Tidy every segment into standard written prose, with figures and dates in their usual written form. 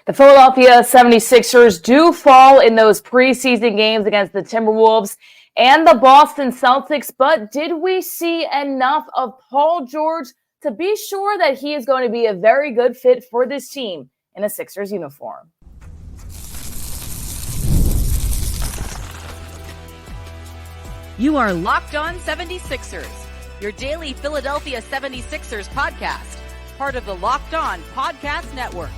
The Philadelphia 76ers do fall in those preseason games against the Timberwolves and the Boston Celtics, but did we see enough of Paul George to be sure that he is going to be a very good fit for this team in a Sixers uniform? You are Locked On 76ers, your daily Philadelphia 76ers podcast, part of the Locked On Podcast Network.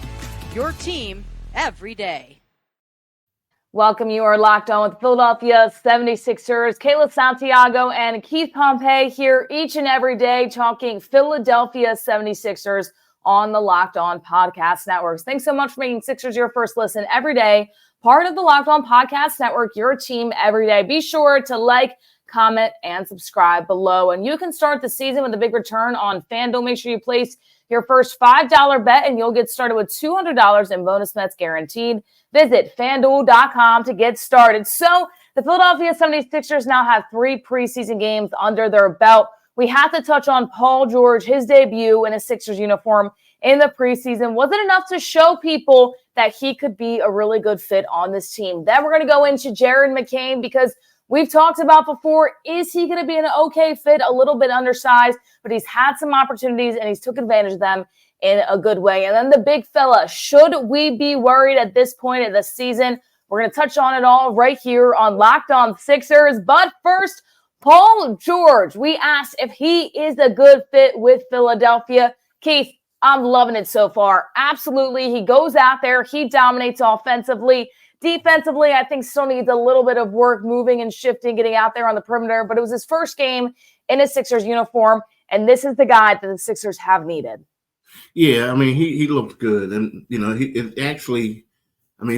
Your team every day. Welcome. You are Locked On with Philadelphia 76ers. Kayla, Santiago, and Keith Pompey here each and every day talking Philadelphia 76ers on the Locked On Podcast Network. Thanks so much for making Sixers your first listen every day. Part of the Locked On Podcast Network, your team every day. Be sure to like, comment, and subscribe below. And you can start the season with a big return on FanDuel. Make sure you place your first $5 bet, and you'll get started with $200 in bonus bets guaranteed. Visit FanDuel.com to get started. So the Philadelphia 76ers now have 3 preseason games under their belt. We have to touch on Paul George, his debut in a Sixers uniform in the preseason. Was it enough to show people that he could be a really good fit on this team? Then we're going to go into Jared McCain because we've talked about before, is he going to be an okay fit, a little bit undersized, but he's had some opportunities and he's took advantage of them in a good way. And then the big fella, should we be worried at this point of the season? We're going to touch on it all right here on Locked On Sixers. But first, Paul George, we asked if he is a good fit with Philadelphia. Keith, I'm loving it so far. Absolutely. He goes out there. He dominates offensively. Defensively, I think still needs a little bit of work moving and shifting, getting out there on the perimeter. But it was his first game in a Sixers uniform, and this is the guy that the Sixers have needed. Yeah, I mean, he looked good. And,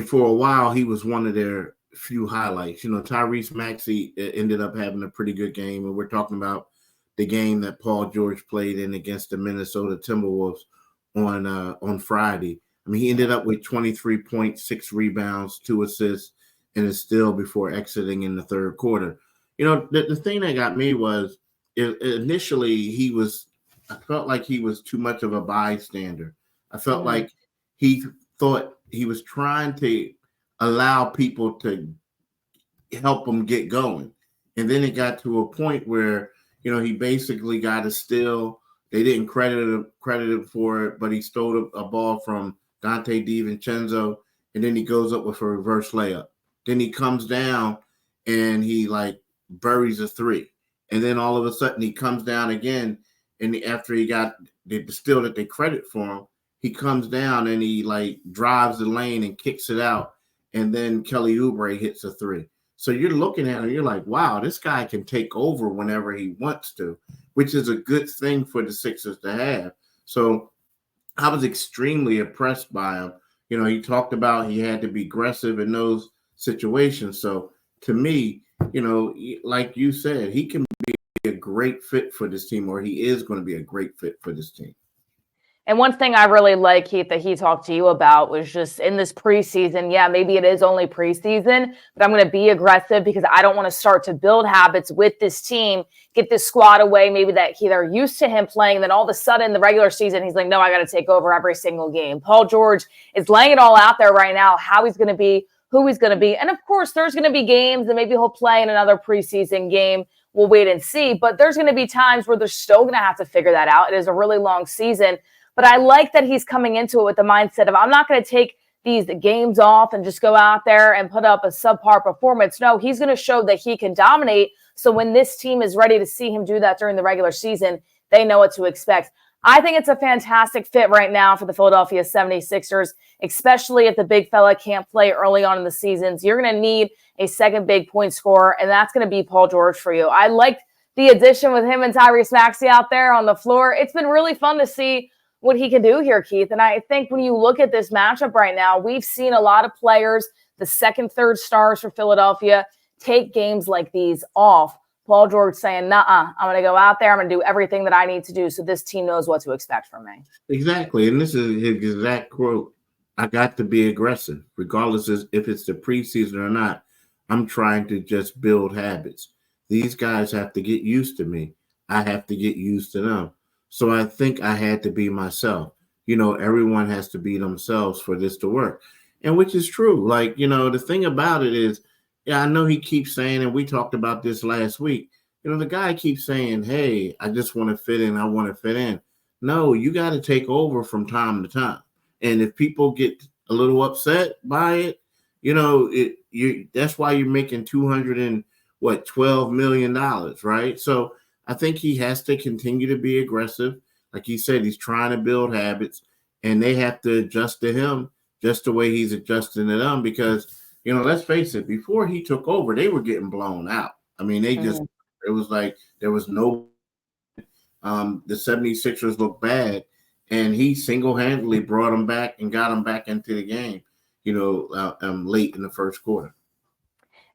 for a while, he was one of their few highlights. Tyrese Maxey ended up having a pretty good game. And we're talking about the game that Paul George played in against the Minnesota Timberwolves on Friday. I mean, he ended up with 23 points, 6 rebounds, 2 assists, and a steal before exiting in the third quarter. The thing that got me was initially I felt like he was too much of a bystander. I felt like he thought he was trying to allow people to help him get going. And then it got to a point where, he basically got a steal. They didn't credit him for it, but he stole a ball from Dante DiVincenzo, and then he goes up with a reverse layup. Then he comes down and he buries a 3. And then all of a sudden he comes down again. And after he got the steal that they credit for him, he comes down and he drives the lane and kicks it out. And then Kelly Oubre hits a 3. So you're looking at him, you're like, wow, this guy can take over whenever he wants to, which is a good thing for the Sixers to have. So I was extremely impressed by him. He talked about he had to be aggressive in those situations. So to me, like you said, he can be a great fit for this team, or he is going to be a great fit for this team. And one thing I really like, Keith, that he talked to you about was just in this preseason, maybe it is only preseason, but I'm going to be aggressive because I don't want to start to build habits with this team, get this squad away, maybe that they're used to him playing. Then all of a sudden, the regular season, he's like, no, I got to take over every single game. Paul George is laying it all out there right now, how he's going to be, who he's going to be. And of course, there's going to be games that maybe he'll play in another preseason game. We'll wait and see. But there's going to be times where they're still going to have to figure that out. It is a really long season. But I like that he's coming into it with the mindset of, I'm not going to take these games off and just go out there and put up a subpar performance. No, he's going to show that he can dominate. So when this team is ready to see him do that during the regular season, they know what to expect. I think it's a fantastic fit right now for the Philadelphia 76ers, especially if the big fella can't play early on in the seasons. You're going to need a second big point scorer, and that's going to be Paul George for you. I liked the addition with him and Tyrese Maxey out there on the floor. It's been really fun to see what he can do here, Keith. And I think when you look at this matchup right now, we've seen a lot of players, the second, third stars for Philadelphia, take games like these off. Paul George saying, I'm going to go out there. I'm going to do everything that I need to do so this team knows what to expect from me. Exactly. And this is his exact quote. I got to be aggressive, regardless if it's the preseason or not. I'm trying to just build habits. These guys have to get used to me. I have to get used to them. So I think I had to be myself. everyone has to be themselves for this to work. And which is true. Like, the thing about it is, yeah, I know he keeps saying, and we talked about this last week, the guy keeps saying, hey, I just want to fit in. I want to fit in. No, you got to take over from time to time. And if people get a little upset by it, that's why you're making $212 million, right? So I think he has to continue to be aggressive. Like he said, he's trying to build habits, and they have to adjust to him just the way he's adjusting to them. Because, let's face it, before he took over, they were getting blown out. I mean, they just, it was like there was no, the 76ers looked bad, and he single-handedly brought them back and got them back into the game, late in the first quarter.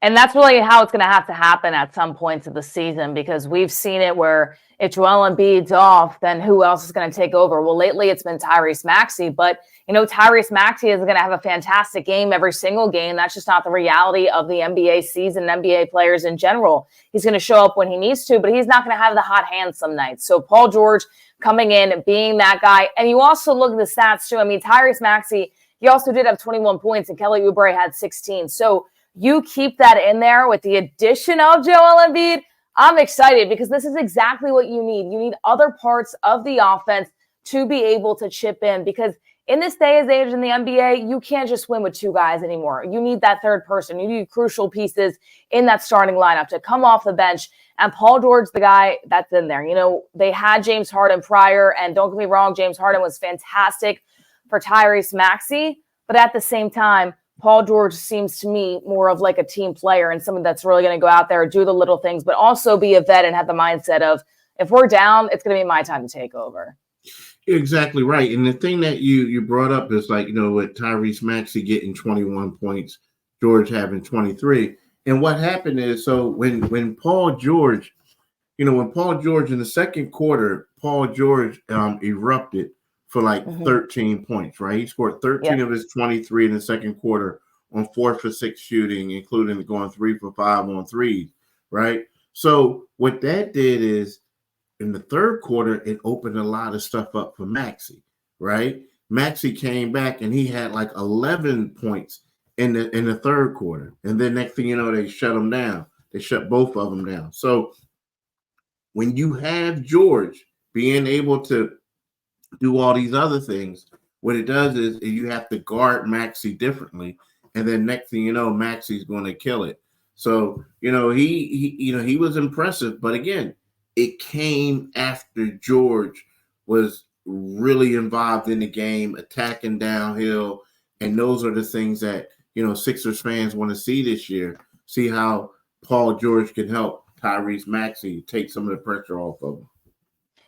And that's really how it's going to happen at some points of the season, because we've seen it where if Joel Embiid's off, then who else is going to take over? Well, lately it's been Tyrese Maxey, but Tyrese Maxey is going to have a fantastic game every single game. That's just not the reality of the NBA season, NBA players in general. He's going to show up when he needs to, but he's not going to have the hot hand some nights. So Paul George coming in, being that guy. And you also look at the stats too. I mean, Tyrese Maxey, he also did have 21 points, and Kelly Oubre had 16. So you keep that in there with the addition of Joel Embiid. I'm excited because this is exactly what you need. You need other parts of the offense to be able to chip in, because in this day and age in the NBA, you can't just win with two guys anymore. You need that third person. You need crucial pieces in that starting lineup to come off the bench. And Paul George, the guy that's in there. They had James Harden prior, and don't get me wrong, James Harden was fantastic for Tyrese Maxey. But at the same time, Paul George seems to me more of like a team player and someone that's really going to go out there and do the little things, but also be a vet and have the mindset of, if we're down, it's going to be my time to take over. You're exactly right. And the thing that you brought up is like, with Tyrese Maxey getting 21 points, George having 23. And what happened is, so when Paul George in the second quarter, Paul George erupted for like 13 points, right? He scored 13 of his 23 in the second quarter on 4 for 6 shooting, including going 3 for 5 on threes, right? So what that did is, in the third quarter, it opened a lot of stuff up for Maxey, right? Maxey came back and he had like 11 points in the third quarter. And then next thing you know, they shut him down. They shut both of them down. So when you have George being able to do all these other things, what it does is you have to guard Maxey differently, and then next thing you know, Maxey's going to kill it. So he was impressive, but again, it came after George was really involved in the game, attacking downhill, and those are the things that Sixers fans want to see this year. See how Paul George can help Tyrese Maxey take some of the pressure off of him.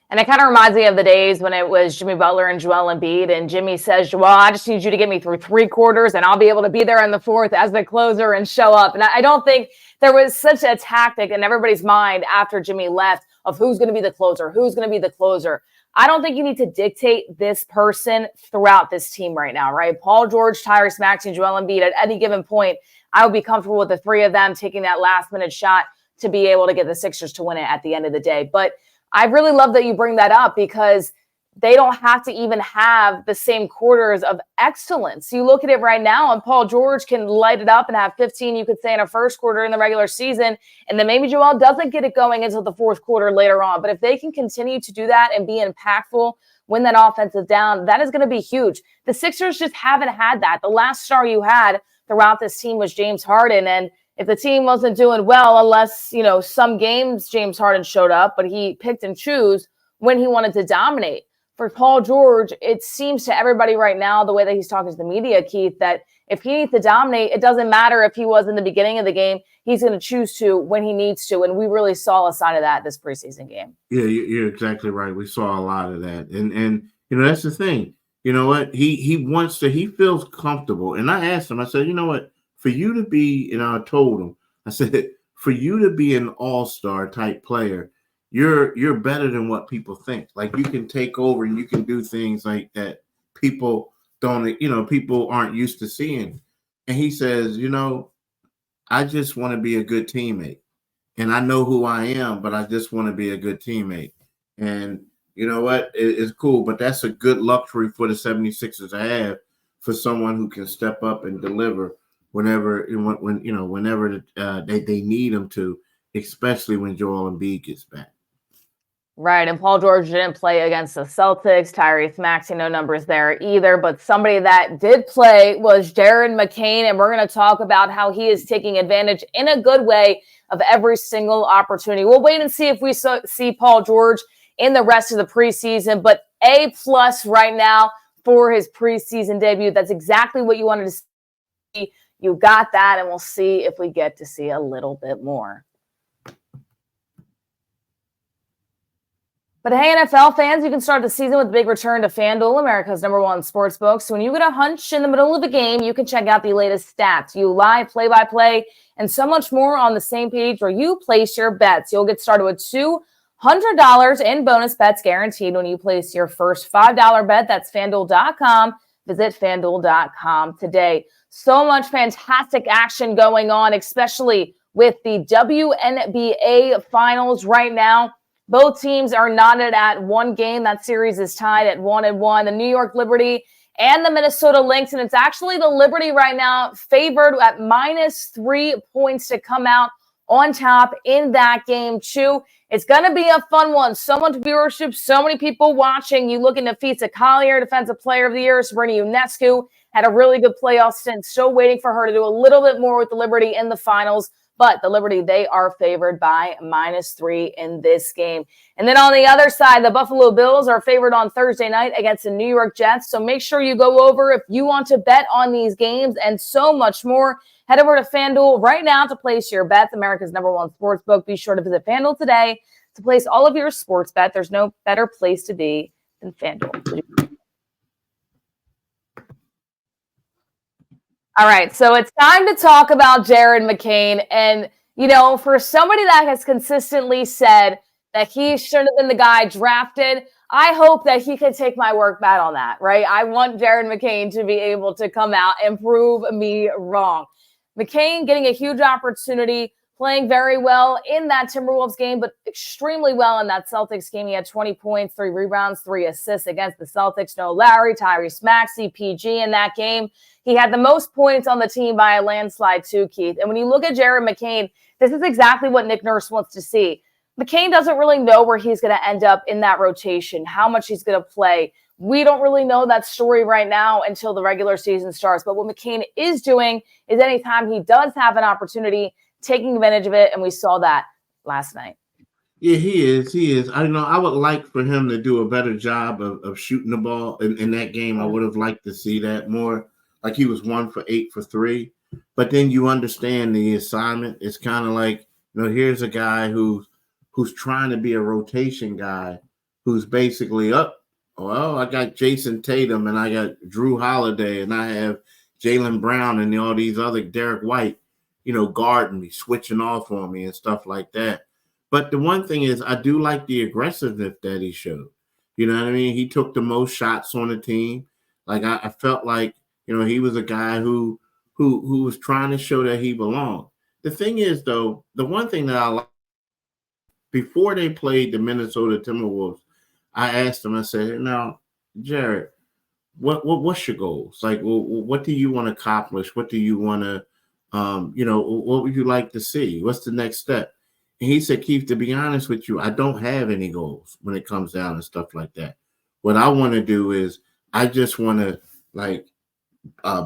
And it kind of reminds me of the days when it was Jimmy Butler and Joel Embiid, and Jimmy says, Joel, I just need you to get me through 3 quarters and I'll be able to be there in the fourth as the closer and show up. And I don't think there was such a tactic in everybody's mind after Jimmy left of who's going to be the closer, who's going to be the closer. I don't think you need to dictate this person throughout this team right now, right? Paul George, Tyrese Maxey, and Joel Embiid, at any given point, I would be comfortable with the 3 of them taking that last-minute shot to be able to get the Sixers to win it at the end of the day. But I really love that you bring that up, because they don't have to even have the same quarters of excellence. You look at it right now, and Paul George can light it up and have 15, you could say, in a first quarter in the regular season, and then maybe Joel doesn't get it going until the fourth quarter later on. But if they can continue to do that and be impactful when that offense is down, that is going to be huge. The Sixers just haven't had that. The last star you had throughout this team was James Harden, and if the team wasn't doing well, unless, some games James Harden showed up, but he picked and choose when he wanted to dominate. For Paul George, it seems to everybody right now, the way that he's talking to the media, Keith, that if he needs to dominate, it doesn't matter if he was in the beginning of the game. He's going to choose to when he needs to. And we really saw a sign of that this preseason game. Yeah, you're exactly right. We saw a lot of that. And that's the thing. You know what? He feels comfortable. And I asked him, I said, you know what? For you to be, I told him, I said, for you to be an all-star type player, you're better than what people think. Like, you can take over and you can do things like that people aren't used to seeing. And he says, I just want to be a good teammate. And I know who I am, but I just want to be a good teammate. And you know what? It's cool, but that's a good luxury for the 76ers to have for someone who can step up and deliver whenever they need them to, especially when Joel Embiid gets back. Right, and Paul George didn't play against the Celtics. Tyrese Maxey, no numbers there either. But somebody that did play was Jared McCain, and we're going to talk about how he is taking advantage in a good way of every single opportunity. We'll wait and see if we see Paul George in the rest of the preseason, but A+ right now for his preseason debut. That's exactly what you wanted to see. You got that, and we'll see if we get to see a little bit more. But hey, NFL fans, you can start the season with a big return to FanDuel, America's #1 sportsbook. So when you get a hunch in the middle of a game, you can check out the latest stats, live play-by-play, and so much more on the same page where you place your bets. You'll get started with $200 in bonus bets guaranteed when you place your first $5 bet. That's FanDuel.com. Visit FanDuel.com today. So much fantastic action going on, especially with the WNBA finals right now. Both teams are knotted at one game. That series is tied at 1-1. The New York Liberty and the Minnesota Lynx. And it's actually the Liberty right now favored at -3 points to come out on top in that game, too. It's going to be a fun one. So much viewership, so many people watching. You look into Fitza Collier, Defensive Player of the Year. Sabrina Ionescu had a really good playoff stint. Still waiting for her to do a little bit more with the Liberty in the finals. But the Liberty, they are favored by -3 in this game. And then on the other side, the Buffalo Bills are favored on Thursday night against the New York Jets. So make sure you go over if you want to bet on these games and so much more. Head over to FanDuel right now to place your bets, America's #1 sportsbook. Be sure to visit FanDuel today to place all of your sports bet. There's no better place to be than FanDuel. All right, so it's time to talk about Jared McCain. And, for somebody that has consistently said that he should have been the guy drafted, I hope that he can take my work back on that, right? I want Jared McCain to be able to come out and prove me wrong. McCain getting a huge opportunity, playing very well in that Timberwolves game, but extremely well in that Celtics game. He had 20 points, 3 rebounds, 3 assists against the Celtics. No Lowry, Tyrese Maxey, PG in that game. He had the most points on the team by a landslide too, Keith. And when you look at Jared McCain, this is exactly what Nick Nurse wants to see. McCain doesn't really know where he's going to end up in that rotation, how much he's going to play. We don't really know that story right now until the regular season starts. But what McCain is doing is anytime he does have an opportunity, taking advantage of it, and we saw that last night. Yeah, he is. I would like for him to do a better job of shooting the ball in that game. I would have liked to see that more. Like he was 1 for 8 for 3. But then you understand the assignment. It's kind of like, here's a guy who's trying to be a rotation guy who's basically up. Well, I got Jason Tatum and I got Drew Holiday and I have Jaylen Brown and all these other Derek White, guarding me, switching off on me and stuff like that. But the one thing is I do like the aggressiveness that he showed. You know what I mean? He took the most shots on the team. Like I felt like, he was a guy who was trying to show that he belonged. The thing is, though, the one thing that I like, before they played the Minnesota Timberwolves, I asked him, I said, now, Jared, what's your goals? Like, what do you want to accomplish? What do you want to, what would you like to see? What's the next step? And he said, Keith, to be honest with you, I don't have any goals when it comes down to stuff like that. What I want to do is I just want to,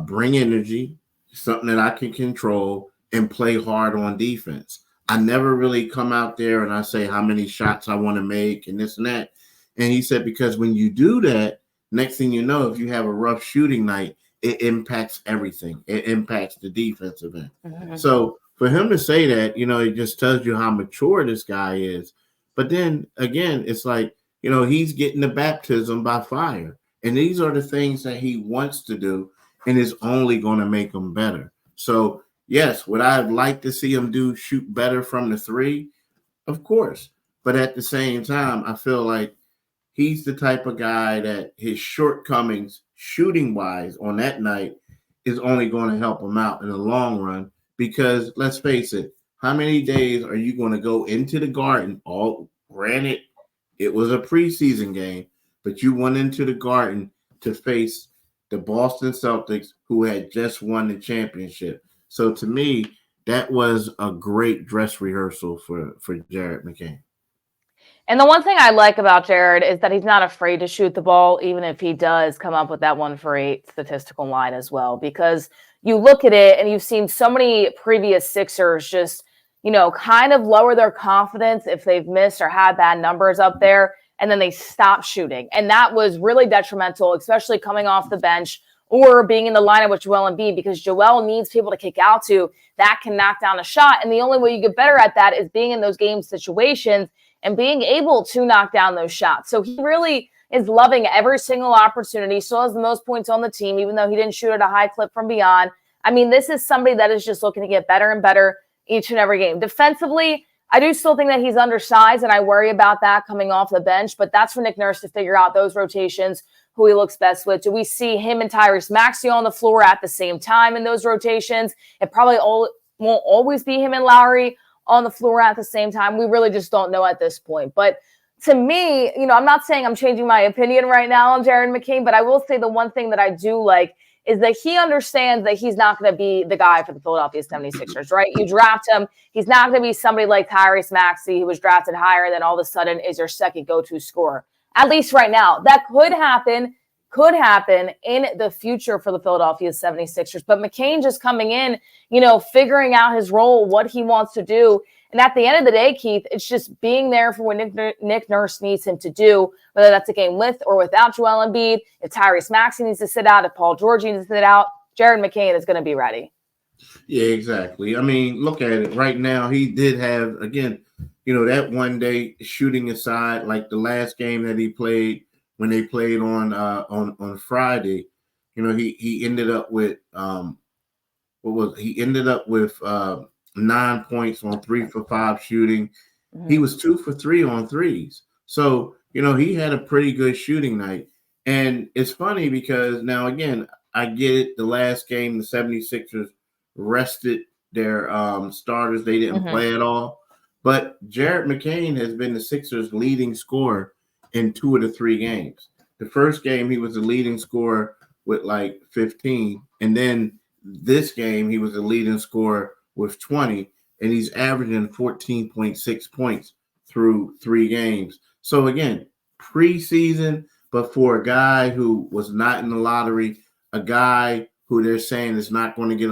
bring energy, something that I can control, and play hard on defense. I never really come out there and I say how many shots I want to make and this and that. And he said, because when you do that, next thing you know, if you have a rough shooting night, it impacts everything. It impacts the defensive end. Mm-hmm. So for him to say that, it just tells you how mature this guy is. But then again, it's like, he's getting the baptism by fire. And these are the things that he wants to do and is only going to make him better. So, yes, would I like to see him shoot better from the 3? Of course. But at the same time, I feel like he's the type of guy that his shortcomings shooting-wise on that night is only going to help him out in the long run. Because let's face it, how many days are you going to go into the Garden? Granted, It was a preseason game, but you went into the Garden to face the Boston Celtics, who had just won the championship. So to me, that was a great dress rehearsal for Jared McCain. And the one thing I like about Jared is that he's not afraid to shoot the ball, even if he does come up with that 1 for 8 statistical line as well. Because you look at it and you've seen so many previous Sixers just, kind of lower their confidence if they've missed or had bad numbers up there, and then they stop shooting. And that was really detrimental, especially coming off the bench or being in the lineup with Joel Embiid, because Joel needs people to kick out to that can knock down a shot. And the only way you get better at that is being in those game situations and being able to knock down those shots. So he really is loving every single opportunity. Still has the most points on the team, even though he didn't shoot at a high clip from beyond. I mean, this is somebody that is just looking to get better and better each and every game. Defensively, I do still think that he's undersized, and I worry about that coming off the bench, but that's for Nick Nurse to figure out those rotations, who he looks best with. Do we see him and Tyrese Maxey on the floor at the same time in those rotations? It probably won't always be him and Lowry on the floor at the same time. We really just don't know at this point. But to me, I'm not saying I'm changing my opinion right now on Jared McCain, but I will say the one thing that I do like is that he understands that he's not going to be the guy for the Philadelphia 76ers, right? You draft him. He's not going to be somebody like Tyrese Maxey, who was drafted higher and then all of a sudden is your second go-to scorer. At least right now. That could happen in the future for the Philadelphia 76ers. But McCain just coming in, figuring out his role, what he wants to do. And at the end of the day, Keith, it's just being there for what Nick Nurse needs him to do, whether that's a game with or without Joel Embiid. If Tyrese Maxey needs to sit out, if Paul George needs to sit out, Jared McCain is going to be ready. Yeah, exactly. I mean, look at it right now. He did have, again, that one day shooting aside, like the last game that he played when they played on Friday. He ended up with 9 points on 3 for 5 shooting. Mm-hmm. He was 2 for 3 on threes. So, he had a pretty good shooting night. And it's funny because now, again, I get it. The last game, the 76ers rested their starters. They didn't play at all. But Jared McCain has been the Sixers' leading scorer in 2 of the 3 games. The first game, he was the leading scorer with 15. And then this game, he was the leading scorer with 20, and he's averaging 14.6 points through 3 games. So again, preseason, but for a guy who was not in the lottery, a guy who they're saying is not going to get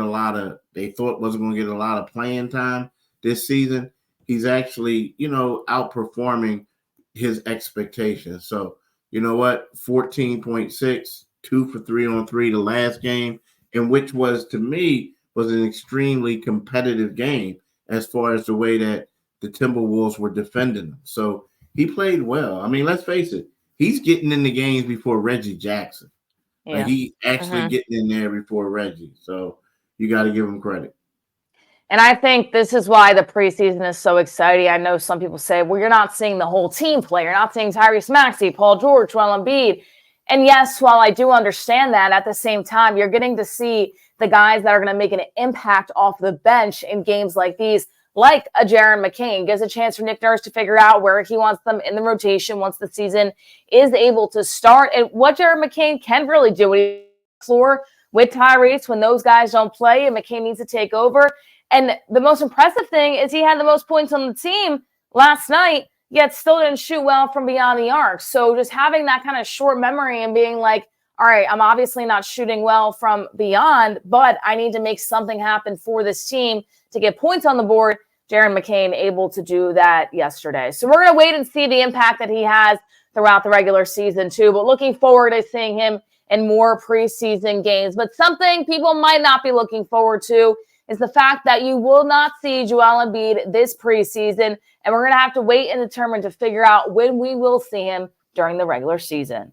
they thought wasn't going to get a lot of playing time this season, he's actually, outperforming his expectations. So, you know what? 14.6, 2 for 3 on 3 the last game, and which was, to me, was an extremely competitive game as far as the way that the Timberwolves were defending him. So he played well. I mean, let's face it, he's getting in the games before Reggie Jackson. Yeah. He's actually getting in there before Reggie. So you got to give him credit. And I think this is why the preseason is so exciting. I know some people say, well, you're not seeing the whole team play. You're not seeing Tyrese Maxey, Paul George, Joel Embiid. And yes, while I do understand that, at the same time, you're getting to see the guys that are going to make an impact off the bench in games like these, like a Jared McCain. Gives a chance for Nick Nurse to figure out where he wants them in the rotation once the season is able to start. And what Jared McCain can really do when he's on the floor with Tyrese when those guys don't play and McCain needs to take over. And the most impressive thing is he had the most points on the team last night, yet still didn't shoot well from beyond the arc. So just having that kind of short memory and being like, all right, I'm obviously not shooting well from beyond, but I need to make something happen for this team to get points on the board. Jared McCain able to do that yesterday. So we're going to wait and see the impact that he has throughout the regular season too, but looking forward to seeing him in more preseason games. But something people might not be looking forward to is the fact that you will not see Joel Embiid this preseason, and we're going to have to wait and determine to figure out when we will see him during the regular season.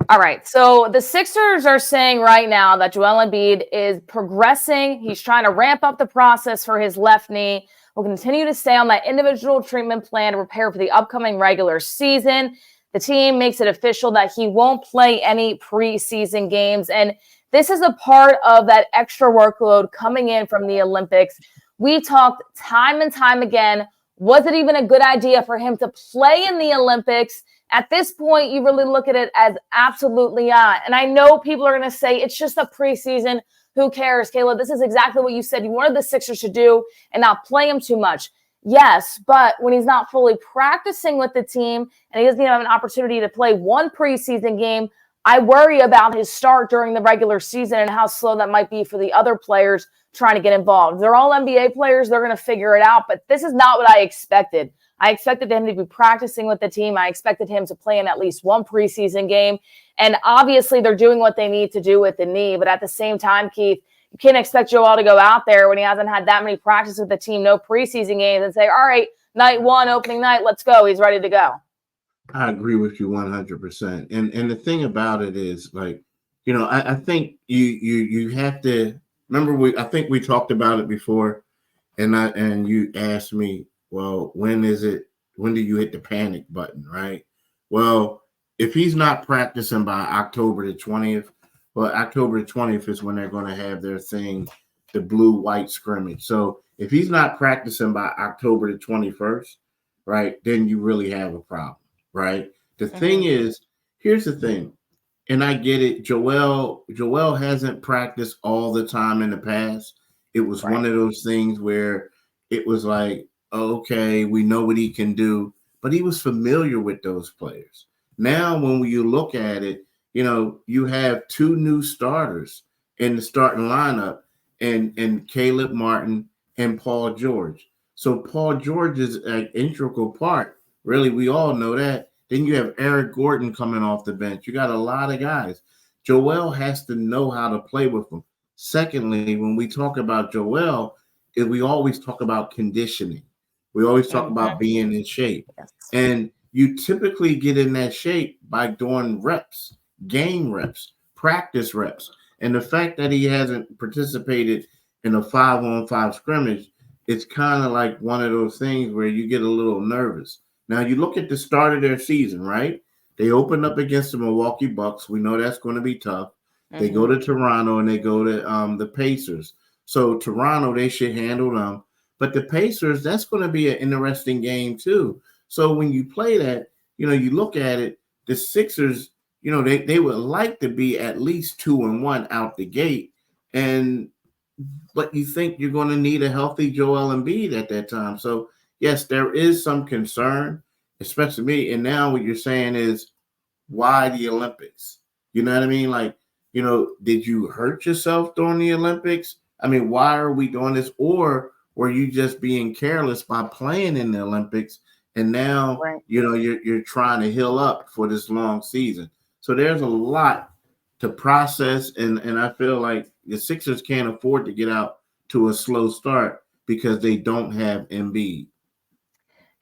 All right, so the Sixers are saying right now that Joel Embiid is progressing. He's trying to ramp up the process for his left knee. Will continue to stay on that individual treatment plan to prepare for the upcoming regular season. The team makes it official that he won't play any preseason games. And This is a part of that extra workload coming in from the Olympics. We talked time and time again. Was it even a good idea for him to play in the Olympics? At this point, you really look at it as absolutely not. And I know people are going to say it's just a preseason. Who cares, Kayla? This is exactly what you said you wanted the Sixers to do and not play him too much. Yes, but when he's not fully practicing with the team and he doesn't even have an opportunity to play one preseason game, I worry about his start during the regular season and how slow that might be for the other players trying to get involved. They're all NBA players. They're going to figure it out, but this is not what I expected. I expected him to be practicing with the team. I expected him to play in at least one preseason game. And obviously they're doing what they need to do with the knee. But at the same time, Keith, you can't expect Joel to go out there when he hasn't had that many practices with the team, no preseason games, and say, all right, night one, opening night, let's go. He's ready to go. I agree with you 100%. And the thing about it is, like, I think you have to remember, I think we talked about it before, and you asked me, well, when do you hit the panic button, right? Well, if he's not practicing by October the 20th, well, October the 20th is when they're going to have their thing, the blue-white scrimmage. So if he's not practicing by October the 21st, right, then you really have a problem, right? The thing is, here's the thing, and I get it. Joel hasn't practiced all the time in the past. It was one of those things where it was like, okay, we know what he can do, but he was familiar with those players. Now, when you look at it, you have two new starters in the starting lineup, and Caleb Martin and Paul George. So Paul George is an integral part. Really, we all know that. Then you have Eric Gordon coming off the bench. You got a lot of guys. Joel has to know how to play with them. Secondly, when we talk about Joel, we always talk about conditioning. We always talk about being in shape. Yes. And you typically get in that shape by doing reps, game reps, practice reps. And the fact that he hasn't participated in a 5-on-5 scrimmage, it's kind of like one of those things where you get a little nervous. Now, you look at the start of their season, right? They opened up against the Milwaukee Bucks. We know that's going to be tough. They go to Toronto and they go to the Pacers. So Toronto, they should handle them. But the Pacers, that's going to be an interesting game too. So when you play that, you look at it, the Sixers, they would like to be at least 2-1 out the gate. But you think you're going to need a healthy Joel Embiid at that time. So yes, there is some concern, especially me. And now what you're saying is, why the Olympics? You know what I mean? Like, did you hurt yourself during the Olympics? I mean, why are we doing this? Or were you just being careless by playing in the Olympics? And now, you're trying to heal up for this long season. So there's a lot to process. And I feel like the Sixers can't afford to get out to a slow start because they don't have Embiid.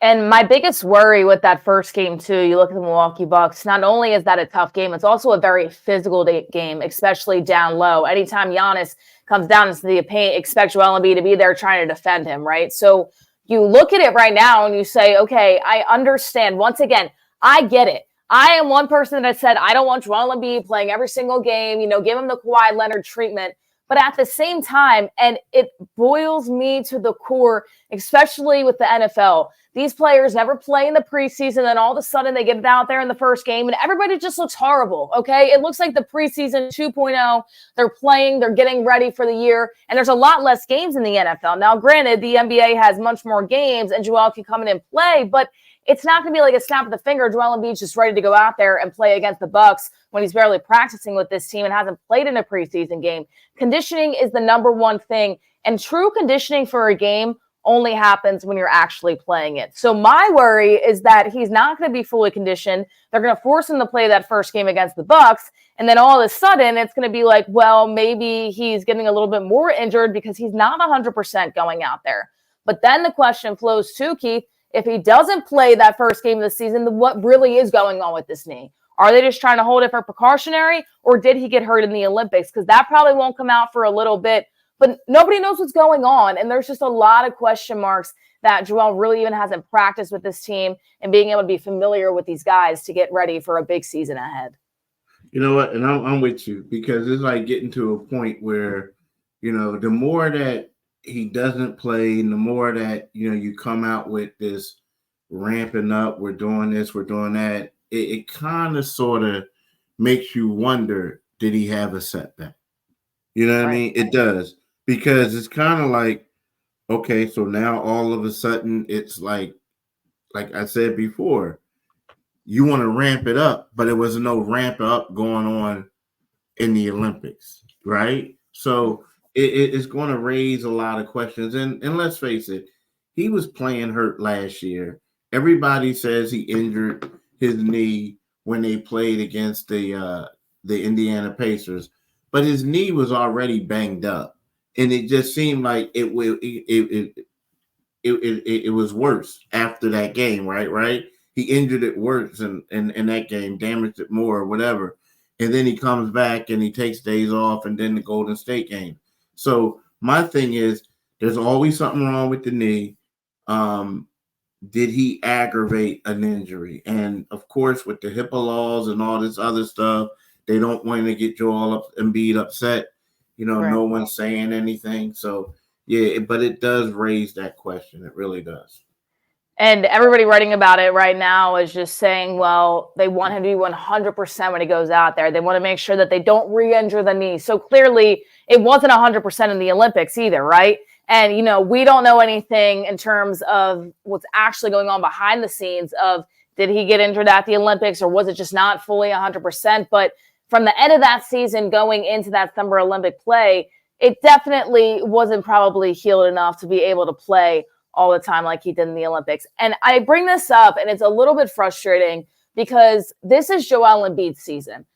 And my biggest worry with that first game, too, you look at the Milwaukee Bucks, not only is that a tough game, it's also a very physical game, especially down low. Anytime Giannis comes down into the paint, expect Joel Embiid to be there trying to defend him, right? So you look at it right now and you say, okay, I understand. Once again, I get it. I am one person that said, I don't want Joel Embiid playing every single game, give him the Kawhi Leonard treatment. But at the same time, and it boils me to the core, especially with the NFL, these players never play in the preseason, and all of a sudden they get it out there in the first game, and everybody just looks horrible, okay? It looks like the preseason 2.0. They're playing, they're getting ready for the year, and there's a lot less games in the NFL. Now, granted, the NBA has much more games, and Joel can come in and play, but it's not going to be like a snap of the finger. Joel Embiid's just ready to go out there and play against the Bucks when he's barely practicing with this team and hasn't played in a preseason game. Conditioning is the number one thing, and true conditioning for a game only happens when you're actually playing it. So my worry is that he's not going to be fully conditioned. They're going to force him to play that first game against the Bucks, and then all of a sudden it's going to be like, well, maybe he's getting a little bit more injured because he's not 100% going out there. But then the question flows to, Keith, if he doesn't play that first game of the season, then what really is going on with this knee? Are they just trying to hold it for precautionary, or did he get hurt in the Olympics? Because that probably won't come out for a little bit, but nobody knows what's going on. And there's just a lot of question marks that Joel really even hasn't practiced with this team and being able to be familiar with these guys to get ready for a big season ahead. You know what? And I'm with you because it's like getting to a point where, the more that he doesn't play, and the more that, you come out with this ramping up, we're doing this, we're doing that, it kind of sort of makes you wonder, did he have a setback? You know what I mean? It does. Because it's kind of like, okay, so now all of a sudden it's like I said before, you want to ramp it up, but there was no ramp up going on in the Olympics, right? So it's going to raise a lot of questions. And let's face it, he was playing hurt last year. Everybody says he injured his knee when they played against the Indiana Pacers, but his knee was already banged up, and it just seemed like it was worse after that game, right? He injured it worse in that game, damaged it more or whatever. And then he comes back and he takes days off, and then the Golden State game. So my thing is, there's always something wrong with the knee. Did he aggravate an injury? And of course, with the HIPAA laws and all this other stuff, they don't want to get Joel Embiid upset. No one's saying anything. So yeah, but it does raise that question. It really does. And everybody writing about it right now is just saying, well, they want him to be 100% when he goes out there. They want to make sure that they don't re-injure the knee. So clearly it wasn't 100% in the Olympics either, right? And, we don't know anything in terms of what's actually going on behind the scenes of, did he get injured at the Olympics, or was it just not fully 100%? But from the end of that season going into that Summer Olympic play, it definitely wasn't probably healed enough to be able to play all the time like he did in the Olympics. And I bring this up, and it's a little bit frustrating because this is Joel Embiid's season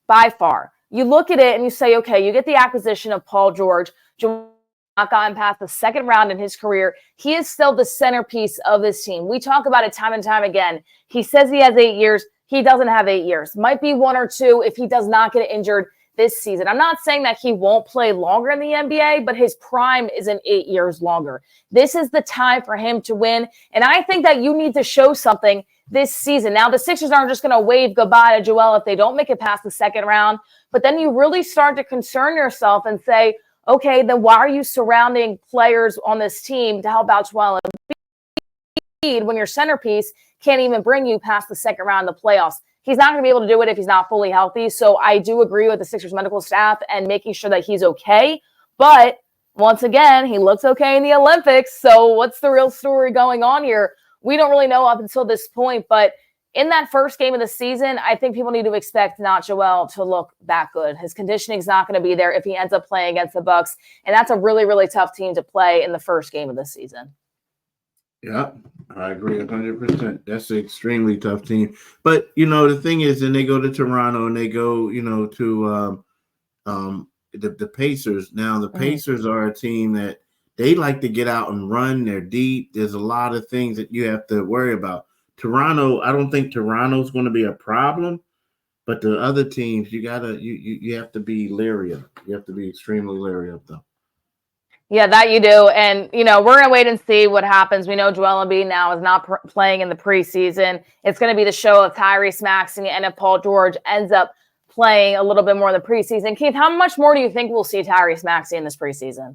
by far. You look at it and you say, okay, you get the acquisition of Paul George. Joel not gotten past the second round in his career. He is still the centerpiece of this team. We talk about it time and time again. He says he has 8 years. He doesn't have 8 years. Might be 1 or 2 if he does not get injured this season. I'm not saying that he won't play longer in the NBA, but his prime isn't 8 years longer. This is the time for him to win. And I think that you need to show something this season. Now, the Sixers aren't just going to wave goodbye to Joel if they don't make it past the second round, but then you really start to concern yourself and say, okay, then why are you surrounding players on this team to help out Joel Embiid when your centerpiece can't even bring you past the second round of the playoffs? He's not going to be able to do it if he's not fully healthy. So I do agree with the Sixers medical staff and making sure that he's okay. But once again, he looks okay in the Olympics. So what's the real story going on here? We don't really know up until this point. But in that first game of the season, I think people need to expect not Joel to look that good. His conditioning is not going to be there if he ends up playing against the Bucks. And that's a really, really tough team to play in the first game of the season. Yeah, I agree 100%. That's an extremely tough team. But, the thing is, then they go to Toronto and they go, to the Pacers. Now, the Pacers are a team that they like to get out and run. They're deep. There's a lot of things that you have to worry about. Toronto, I don't think Toronto's going to be a problem. But the other teams, you have to be leery of. You have to be extremely leery of them. Yeah, that you do. And, we're going to wait and see what happens. We know Joel Embiid now is not playing in the preseason. It's going to be the show of Tyrese Maxey, and if Paul George ends up playing a little bit more in the preseason. Keith, how much more do you think we'll see Tyrese Maxey in this preseason?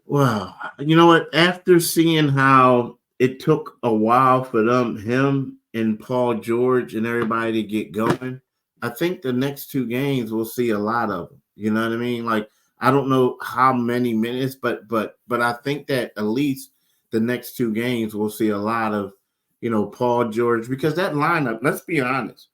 Well, you know what? After seeing how it took a while for him and Paul George and everybody to get going, I think the next 2 games we'll see a lot of them. You know what I mean? Like, I don't know how many minutes, but I think that at least the next 2 games we'll see a lot of, Paul George, because that lineup, let's be honest,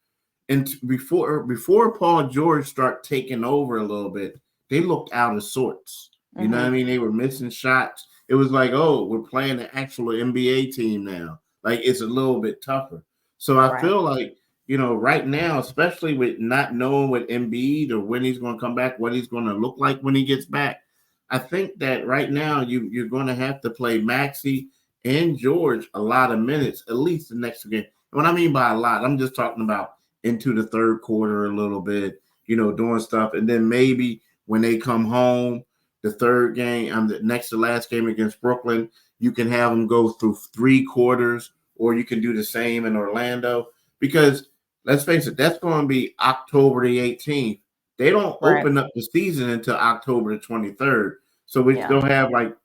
and before Paul George start taking over a little bit, they looked out of sorts. You know what I mean? They were missing shots. It was like, oh, we're playing the actual NBA team now. Like, it's a little bit tougher. So I feel like, right now, especially with not knowing what Embiid or when he's going to come back, what he's going to look like when he gets back, I think that right now you're going to have to play Maxey and George a lot of minutes, at least the next 2 games. What I mean by a lot, I'm just talking about into the third quarter a little bit, doing stuff. And then maybe when they come home, the third game, the next to last game against Brooklyn, you can have them go through 3 quarters, or you can do the same in Orlando. Because let's face it, that's going to be October the 18th. They don't Right. open up the season until October the 23rd. So we Yeah. still have like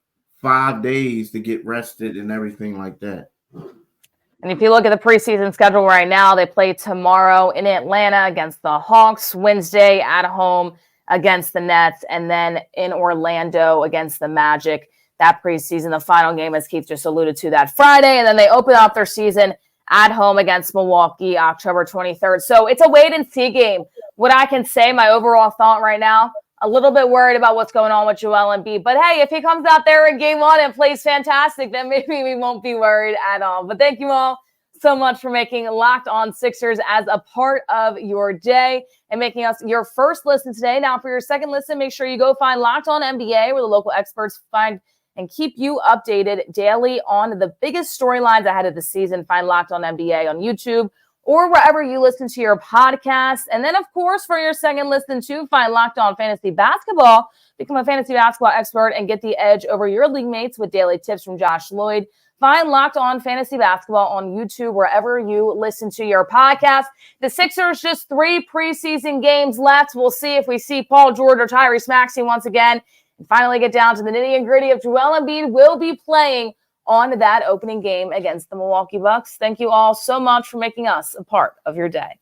5 days to get rested and everything like that. And if you look at the preseason schedule right now, they play tomorrow in Atlanta against the Hawks, Wednesday at home against the Nets, and then in Orlando against the Magic. That preseason, the final game, as Keith just alluded to, that Friday. And then they open up their season at home against Milwaukee, October 23rd. So it's a wait-and-see game. What I can say, my overall thought right now, a little bit worried about what's going on with Joel Embiid. But, hey, if he comes out there in game one and plays fantastic, then maybe we won't be worried at all. But thank you all so much for making Locked On Sixers as a part of your day and making us your first listen today. Now, for your second listen, make sure you go find Locked On NBA, where the local experts find and keep you updated daily on the biggest storylines ahead of the season. Find Locked On NBA on YouTube or wherever you listen to your podcast. And then, of course, for your second listen too, find Locked On Fantasy Basketball. Become a fantasy basketball expert and get the edge over your league mates with daily tips from Josh Lloyd. Find Locked On Fantasy Basketball on YouTube, wherever you listen to your podcast. The Sixers, just 3 preseason games left. We'll see if we see Paul George or Tyrese Maxey once again. And finally get down to the nitty and gritty of Joel Embiid will be playing on that opening game against the Milwaukee Bucks. Thank you all so much for making us a part of your day.